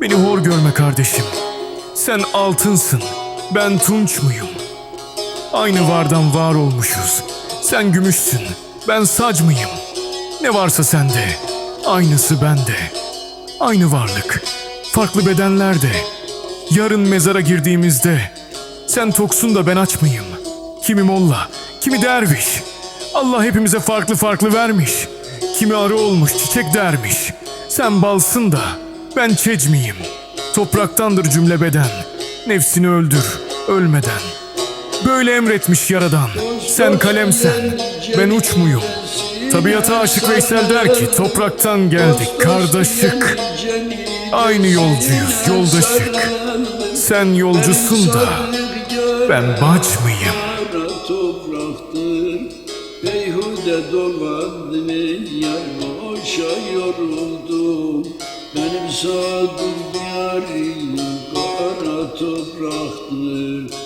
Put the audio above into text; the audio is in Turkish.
Beni hor görme kardeşim. Sen altınsın, ben tunç muyum? Aynı vardan var olmuşuz. Sen gümüşsün, ben sac mıyım? Ne varsa sende, aynısı bende. Aynı varlık, farklı bedenlerde. Yarın mezara girdiğimizde sen toksun da ben aç mıyım? Kimi molla, kimi derviş. Allah hepimize farklı farklı vermiş. Kimi arı olmuş çiçek dermiş. Sen balsın da ben çec miyim? Topraktandır cümle beden. Nefsini öldür ölmeden. Böyle emretmiş yaradan. Sen kalemsen, ben uç muyum? Tabiata aşık Veysel der ki topraktan geldik kardeşik. Aynı yolcuyuz yoldaşık. Sen yolcusun da ben bac mıyım? Topraktır, beyhude dolandım yar boşa yoruldum. Benim sadım yarim kara topraktır.